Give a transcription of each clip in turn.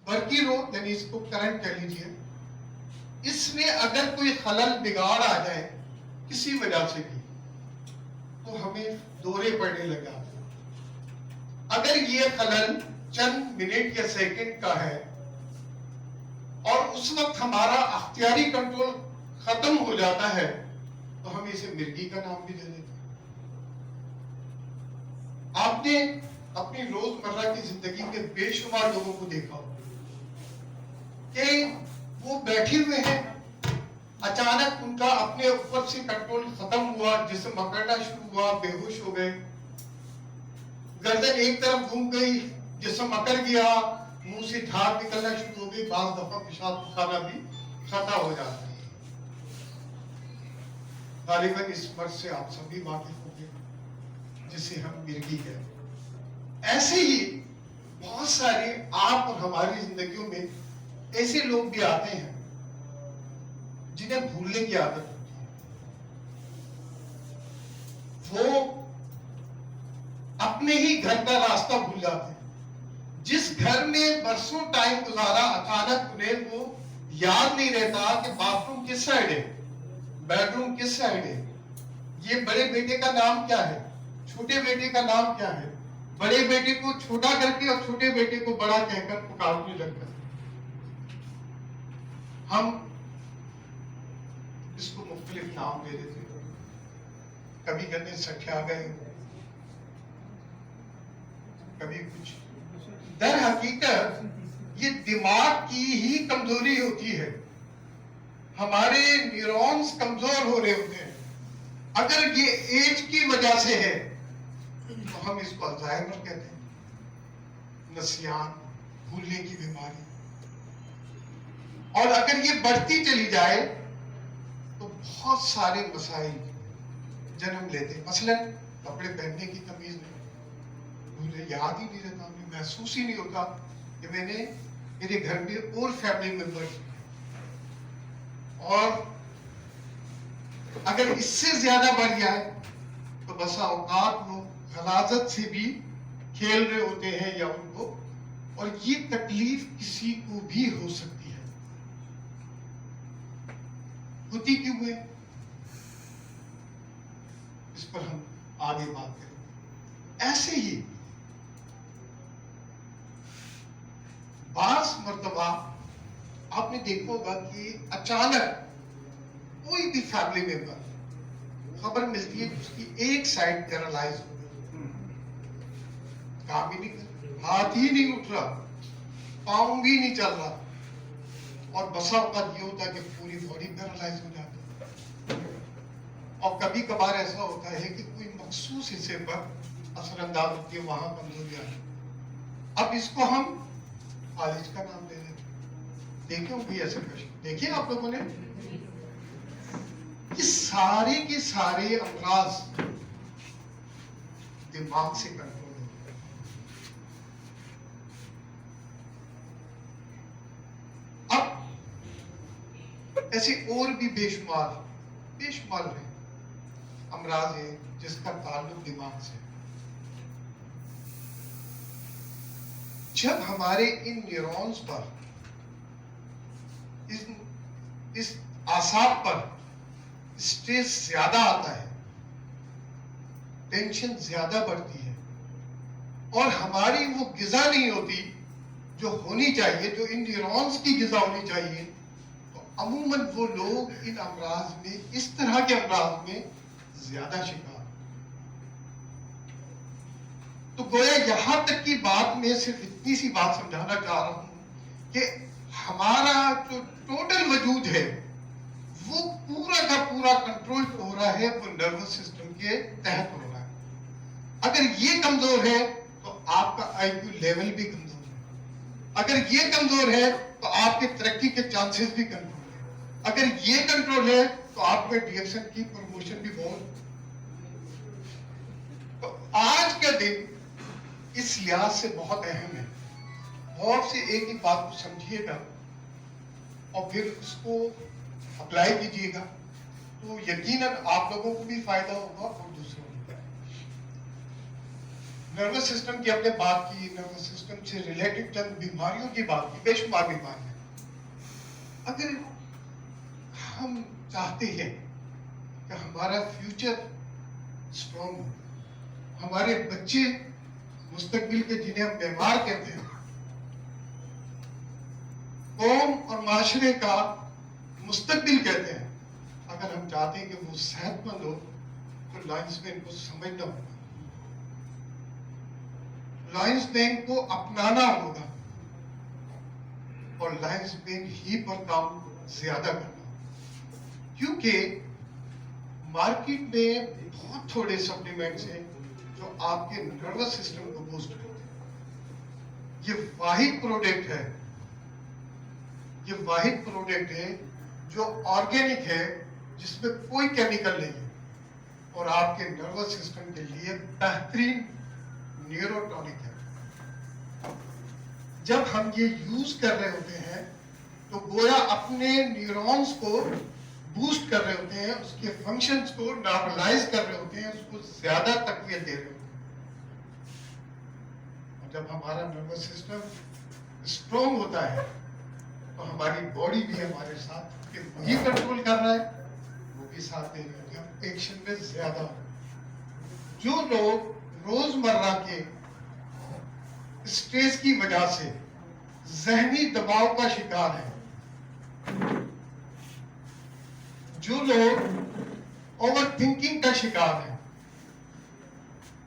برقی روڈ یعنی اس کو کرنٹ کہہ لیجیے، اس میں اگر کوئی خلل بگاڑ آ جائے کسی وجہ سے بھی تو ہمیں دورے پڑنے لگ جاتے ہیں۔ اگر یہ خلل چند منٹ یا سیکنڈ کا ہے اور اس وقت ہمارا اختیاری کنٹرول ختم ہو جاتا ہے تو ہم اسے مرگی کا نام بھی دے دیتے ہیں۔ آپ نے اپنی روزمرہ کی زندگی کے بے شمار لوگوں کو دیکھا ہو کہ وہ بیٹھے ہوئے ہیں، اچانک ان کا اپنے اوپر سے کنٹرول ختم ہوا، جسم اکڑنا شروع ہوا، بے ہوش ہو گئے، گردن ایک طرف گھوم گئی، جسم اکڑ گیا، منہ سے جھاگ نکلنا شروع ہو گئی، بعض دفعہ پیشاب پخانا بھی خطا ہو جاتا ہے۔ غالباً اس مرض سے آپ سبھی واقف ہوں گے جسے ہم مرگی کہتے ہیں۔ ایسے ہی بہت سارے آپ اور ہماری زندگیوں میں ایسے لوگ بھی آتے ہیں جنہیں بھولنے کی عادت ہوتی ہے، وہ اپنے ہی گھر کا راستہ بھول جاتے ہیں۔ جس گھر میں برسوں ٹائم گزارا، اچانک انہیں وہ یاد نہیں رہتا کہ باتھ روم کس سائڈ ہے، بیڈ روم کس سائڈ ہے، یہ بڑے بیٹے کا نام کیا ہے، چھوٹے بیٹے کا نام کیا ہے، بڑے بیٹے کو چھوٹا کر کے اور چھوٹے بیٹے کو بڑا کہہ کر پکارنے لگتا ہے۔ ہم اس کو مختلف نام دے دیتے ہیں، کبھی کہتے ہیں سٹھیا گئے، کبھی کچھ۔ در حقیقت یہ دماغ کی ہی کمزوری ہوتی ہے، ہمارے نیورونز کمزور ہو رہے ہوتے ہیں۔ اگر یہ ایج کی وجہ سے ہے تو ہم اس کو الزائمر کہتے ہیں، نسیان، بھولنے کی بیماری۔ اور اگر یہ بڑھتی چلی جائے تو بہت سارے مسائل جنم لیتے ہیں، مثلا کپڑے پہننے کی تمیز نہیں، مجھے یاد ہی نہیں رہتا، مجھے محسوس ہی نہیں ہوتا کہ میں نے میرے گھر میں اور فیملی ممبر، اور اگر اس سے زیادہ بڑھ جائے تو بسا اوقات وہ غلاظت سے بھی کھیل رہے ہوتے ہیں یا ان کو، اور یہ تکلیف کسی کو بھی ہو سکتی ہے۔ ہوتی کیوں ہے اس پر ہم آگے بات کریں۔ ایسے ہی بعض مرتبہ آپ نے دیکھا ہوگا کہ اچانک کوئی بھی فیملی ممبر خبر ملتی ہے کہ اس کی ایک سائڈ پیرالائز ہو گئی، کام ہی نہیں کر، ہاتھ ہی نہیں اٹھ رہا، پاؤں بھی نہیں چل رہا، اور بسا اوقات یہ ہوتا ہے کہ پوری باڈی پیرالائز ہو جاتی ہے۔ اور کبھی کبھار ایسا ہوتا ہے کہ کوئی مخصوص حصے پر اثر انداز ہوتی ہے، وہاں کمزوری آتی ہے۔ اب اس کو ہم فالج کا نام دے دیتے ہیں۔ دیکھیں ہوں گے ایسے پیشنٹ، دیکھیں آپ لوگوں نے، یہ سارے کے سارے امراض دماغ سے کنٹرول ہوتے ہیں۔ اب ایسے اور بھی بے شمار ہیں امراض ہیں جس کا تعلق دماغ سے۔ جب ہمارے ان نیورونز پر، اس اعصاب پر اسٹریس زیادہ آتا ہے، ٹینشن زیادہ بڑھتی ہے، اور ہماری وہ غذا نہیں ہوتی جو ہونی چاہیے، جو ان نیورونز کی غذا ہونی چاہیے، تو عموماً وہ لوگ ان امراض میں، اس طرح کے امراض میں زیادہ شکار۔ تو گویا یہاں تک کی بات میں صرف اتنی سی بات سمجھانا چاہ رہا ہوں کہ ہمارا جو ٹوٹل وجود ہے وہ پورا کا پورا کنٹرول ہو رہا ہے، وہ نروس سسٹم کے تحت ہو رہا ہے۔ اگر یہ کمزور ہے تو آپ کا آئی کیو لیول بھی کمزور ہے، اگر یہ کمزور ہے تو آپ کے ترقی کے چانسز بھی کنٹرول ہے، اگر یہ کنٹرول ہے تو آپ کے ڈی ایکشن کی پروموشن بھی بہت۔ تو آج کا دن اس لحاظ سے بہت اہم ہے، غور سے ایک ایک بات کو سمجھیے گا اور پھر اس کو اپلائی کیجیے گا تو یقیناً آپ لوگوں کو بھی فائدہ ہوگا اور دوسروں کو بھی۔ नर्वस सिस्टम की हमने बात की, नर्वस सिस्टम से रिलेटेड चंद बीमारियों की बात की, बेशुमार बीमारियां। अगर हम चाहते हैं कि हमारा फ्यूचर स्ट्रॉन्ग हो, हमारे बच्चे मुस्तकबिल के जिन्हें हम बीमार कहते हैं, कौम और माशरे का मुस्तकबिल कहते हैं, अगर हम चाहते हैं कि वो सेहतमंद हो तो लायंस बैंक को समझना होगा, लायंस बैंक को अपनाना होगा और लायंस बैंक ही पर काम ज्यादा करना, क्योंकि मार्केट में बहुत थोड़े सप्लीमेंट्स हैं जो आपके नर्वस सिस्टम को बूस्ट करते हैं। ये वाहिद प्रोडक्ट है जो ऑर्गेनिक है, जिसमें कोई केमिकल नहीं है और आपके नर्वस सिस्टम के लिए बेहतरीन न्यूरोटॉनिक है। जब हम ये यूज कर रहे होते हैं तो गोया अपने न्यूरॉन्स को बूस्ट कर रहे होते हैं, उसके फंक्शंस को नॉर्मलाइज कर रहे होते हैं, उसको ज्यादा तकवीत दे रहे होते हैं। और जब हमारा नर्वस सिस्टम स्ट्रॉन्ग होता है तो हमारी बॉडी भी हमारे साथ वही कंट्रोल कर रहा है, वो भी साथ दे रहे होते हैं, हम एक्शन में ज्यादा हो। जो लोग रोजमर्रा के स्ट्रेस की वजह से जहनी दबाव का शिकार है, जो लोग ओवर थिंकिंग का शिकार है,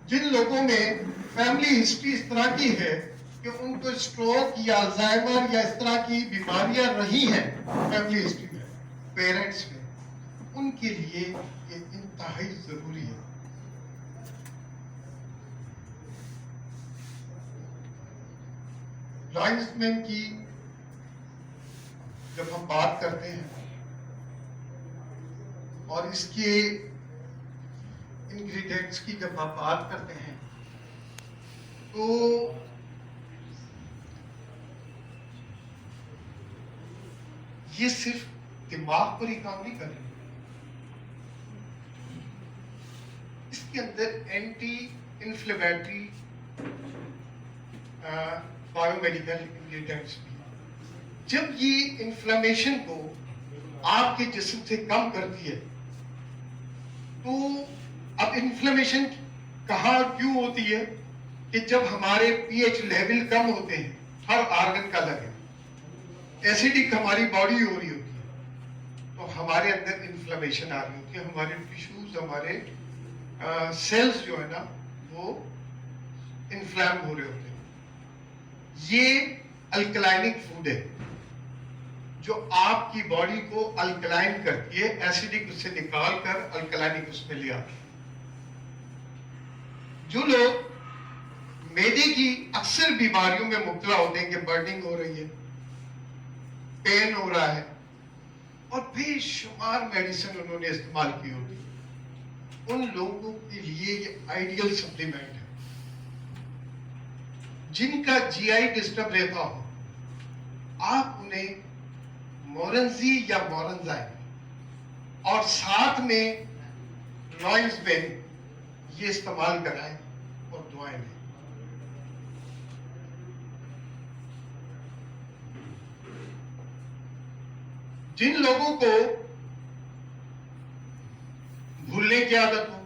जिन लोगों में फैमिली हिस्ट्री इस तरह की है कि उनको स्ट्रोक या अल्जाइमर या इस तरह की बीमारियां रही हैं फैमिली हिस्ट्री में, पेरेंट्स में, उनके लिए ये इंतहाई जरूरी है। लाइन्समैन की जब हम बात करते हैं और इसके इंग्रेडिएंट्स की जब हम बात करते हैं तो ये सिर्फ दिमाग पर ही काम नहीं कर रहे, इसके अंदर एंटी इंफ्लेमेटरी बायोमेडिकल इंग्रेडिएंट्स भी। जब ये इन्फ्लेमेशन को आपके जिस्म से कम करती है तो अब इन्फ्लेमेशन कहाँ क्यों होती है कि जब हमारे पीएच लेवल कम होते हैं, हर ऑर्गन का अलग है, एसिडिक हमारी बॉडी हो रही होती है तो हमारे अंदर इन्फ्लेमेशन आ रही होती है, हमारे टिश्यूज, हमारे सेल्स जो है ना वो इन्फ्लेम हो रहे होते हैं। ये अल्कलाइनिक फूड है जो आपकी बॉडी को अल्कलाइन करती है, एसिडिक उससे निकाल कर अल्कलाइनिक उसमें ले आती है। जो लोग मैदे की अक्सर बीमारियों में मुब्तला होते हैं कि बर्निंग हो रही है, पेन हो रहा है और बेशुमार मेडिसिन उन्होंने इस्तेमाल की होगी, उन लोगों के लिए ये आइडियल सप्लीमेंट है। जिनका जीआई डिस्टर्ब रहता हो, आप उन्हें मोरनजी या मोरनजाइन और साथ में लायंसमैन ये इस्तेमाल कराएं और दुआएं दें। जिन लोगों को भूलने की आदत हो,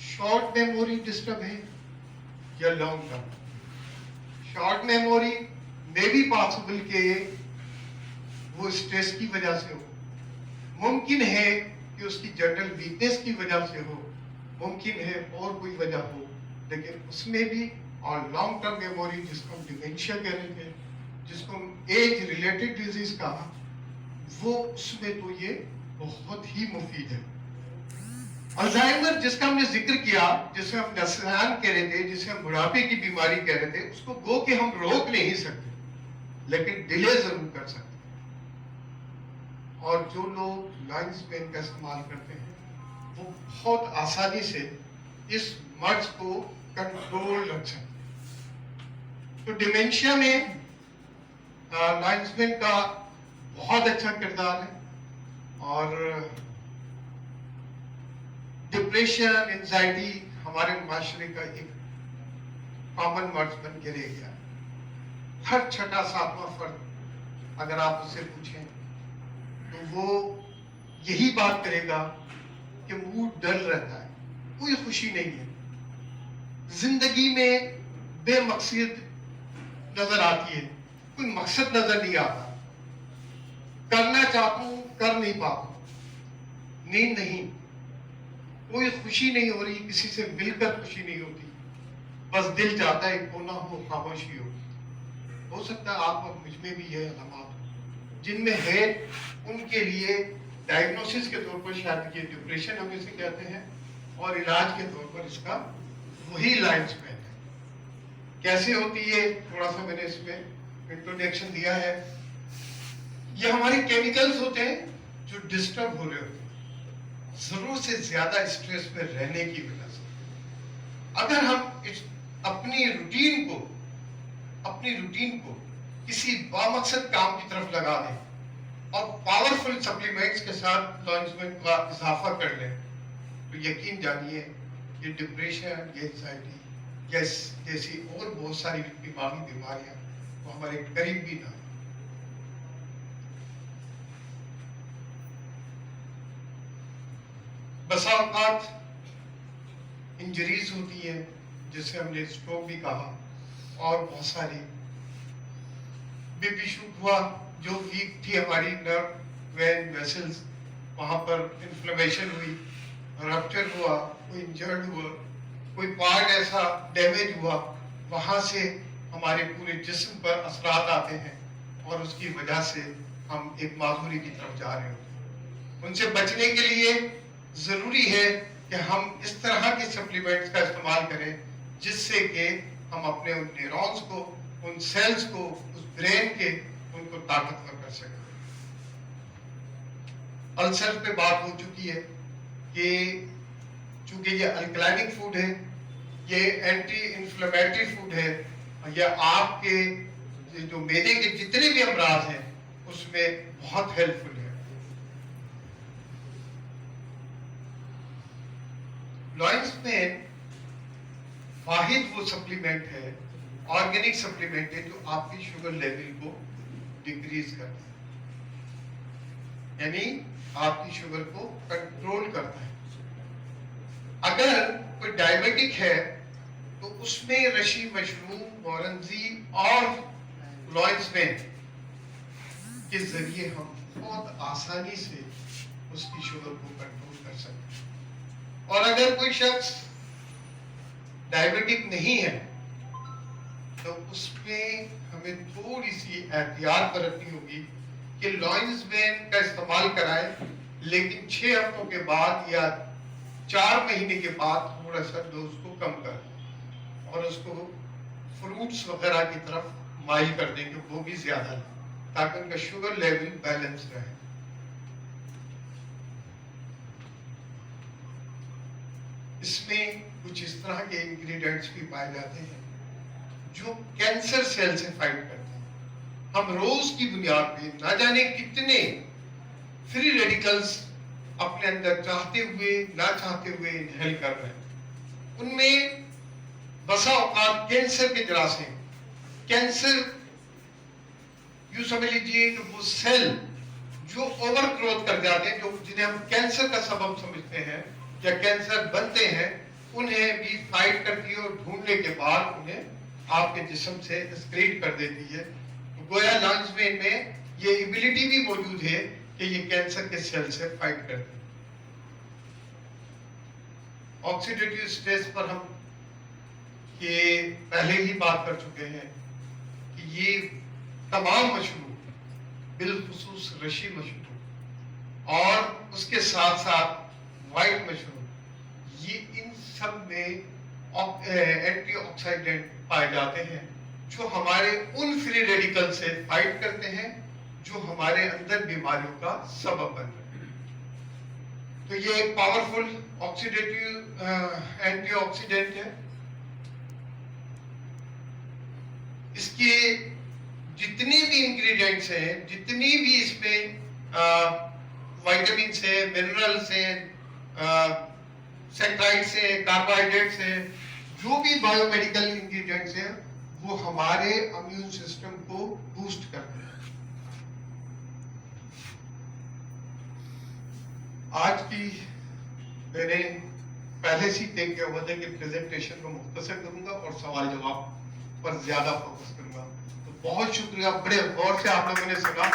शॉर्ट मेमोरी डिस्टर्ब है या लॉन्ग टर्म, शॉर्ट मेमोरी में भी पॉसिबल के वो स्ट्रेस की वजह से हो, मुमकिन है कि उसकी जनरल वीकनेस की वजह से हो, मुमकिन है और कोई वजह हो, लेकिन उसमें भी और लॉन्ग टर्म मेमोरी जिसको हम डिमेंशिया कह रहे थे, जिसको हम एज रिलेटेड डिजीज कहा, वो उसमें तो ये बहुत ही मुफीद है। अल्जाइमर जिसका हमने जिक्र किया, जिसे हम नस्यान कह रहे थे, जिसे हम बुढ़ापे की बीमारी कह रहे थे, उसको गो के हम रोक नहीं सकते लेकिन डिले जरूर कर सकते हैं। और जो लोग लायंसमैन का इस्तेमाल करते हैं वो बहुत आसानी से इस मर्ज को कंट्रोल रख सकते हैं। तो डिमेंशिया में लायंसमैन का बहुत अच्छा किरदार है और डिप्रेशन, एंजाइटी हमारे माशरे का एक कॉमन मर्ज बन के रह गया। हर छठा सातवां फर्द अगर आप उससे पूछें तो वो यही बात करेगा कि मूड डल रहता है, कोई खुशी नहीं है, जिंदगी में बेमकसद नजर आती है, कोई मकसद नजर नहीं आता, करना चाहता हूं कर नहीं पाता, नींद नहीं, कोई खुशी नहीं हो रही, किसी से मिलकर खुशी नहीं होती, बस दिल चाहता है कोना हो, खामोशी हो सकता है आप और मुझ में भी ये अलामत हो, जिनमें है उनके लिए डायग्नोसिस के तौर पर शायद ये डिप्रेशन हम इसे कहते हैं, और इलाज के तौर पर इसका वही लाइफ स्पैन है। कैसे होती है, थोड़ा सा मैंने इसमें इंट्रोडक्शन दिया है। ये हमारे केमिकल्स होते हैं जो डिस्टर्ब हो रहे होते हैं जरूरत से ज्यादा स्ट्रेस में रहने की वजह से। अगर हम अपनी रूटीन को किसी बामकसद काम की तरफ लगा दें और पावरफुल सप्लीमेंट्स के साथ लॉन्जमेंट का इजाफा कर लें तो यकीन जानिए ये डिप्रेशन, ये एंजाइटी जैसी और बहुत सारी बीमारियां वो हमारे करीब भी ना। बसा औकात इंजरीज होती है जिसे हमने स्ट्रोक भी कहा, और बहुत सारी बीपी शूट हुआ, जो वीक थी हमारी नर्व वेन वेसल्स, वहां पर इन्फ्लेमेशन हुई, रप्चर हुआ, कोई इंजर्ड हुआ, कोई पार्ट ऐसा डैमेज हुआ, वहां से हमारे पूरे जिस्म पर असरात आते हैं और उसकी वजह से हम एक माजूरी की तरफ जा रहे होते हैं। उनसे बचने के लिए जरूरी है कि हम इस तरह के सप्लीमेंट्स का इस्तेमाल करें जिससे कि हम अपने उन न्यूरॉन्स को, उन सेल्स को, उस ब्रेन के उनको ताकतवर कर सकें। अल्सर पे बात हो चुकी है कि चूंकि ये अल्कलाइनिक फूड है, ये एंटी इन्फ्लेमेटरी फूड है, ये आपके जो मैदे के जितने भी अमराज हैं उसमें बहुत हेल्पफुल है। लॉइंसमेन वाहिद वो सप्लीमेंट है, ऑर्गेनिक सप्लीमेंट है जो आपकी शुगर लेवल को डिक्रीज करता है, यानी आपकी शुगर को कंट्रोल करता है। अगर कोई डायबिटिक है तो उसमें रशी मशरूम, मोरंजी और लॉइंसमेन के जरिए हम बहुत आसानी से उसकी शुगर को कंट्रोल कर सकते हैं। और अगर कोई शख्स डायबिटिक नहीं है तो उसमें हमें थोड़ी सी एहतियात बरतनी होगी कि लॉइंसमेन का इस्तेमाल कराएं, लेकिन 6 हफ्तों के बाद या 4 महीने के बाद थोड़ा सा डोज को कम कर और उसको फ्रूट्स वगैरह की तरफ माइल कर दें कि वो भी ज्यादा लें ताकि उनका शुगर लेवल बैलेंस रहे। इसमें कुछ इस तरह के इंग्रेडिएंट्स भी पाए जाते हैं जो कैंसर सेल से फाइट करते हैं। हम रोज की बुनियाद पे ना जाने कितने फ्री रेडिकल्स अपने अंदर चाहते हुए ना चाहते हुए इनहेल कर रहे हैं। उनमें बसा औकात कैंसर के जरासीम, कैंसर यूं समझ लीजिए कि वो सेल जो ओवर ग्रोथ कर जाते हैं, जो जिन्हें हम कैंसर का सबब समझते हैं या कैंसर बनते हैं, उन्हें भी फाइट करती है और ढूंढने के बाद उन्हें आपके जिस्म से एक्सक्रीट कर देती है। तो गोया लॉइंसमेन में ये एबिलिटी भी मौजूद है कि ये कैंसर के सेल से फाइट करती है। ऑक्सीडेटिव स्ट्रेस पर हम ये पहले ही बात कर चुके हैं कि ये तमाम मशरूम, बिलखुसूस रशी मशरूम और उसके साथ साथ व्हाइट मशरूम, ये इन सब में एंटीऑक्सीडेंट पाए जाते हैं जो हमारे उन फ्री रेडिकल से फाइट करते हैं जो हमारे अंदर बीमारियों का सबब बन रहे हैं। तो ये एक पावरफुल ऑक्सीडेटिव एंटीऑक्सीडेंट है। इसके जितने भी इंग्रेडिएंट्स हैं, जितनी भी इसमें विटामिन्स हैं, मिनरल्स हैं, सेंट्राइड्स हैं, कार्बोहाइड्रेट्स हैं, जो भी बायोमेडिकल इंग्रेडिएंट्स हैं, वो हमारे इम्यून सिस्टम को बूस्ट करते हैं। आज की मैंने पहले से तय किया हुआ था कि प्रेजेंटेशन को मुख्तसर करूंगा और सवाल जवाब पर ज्यादा फोकस करूंगा। तो बहुत शुक्रिया, बड़े गौर से आप लोगों ने सुना।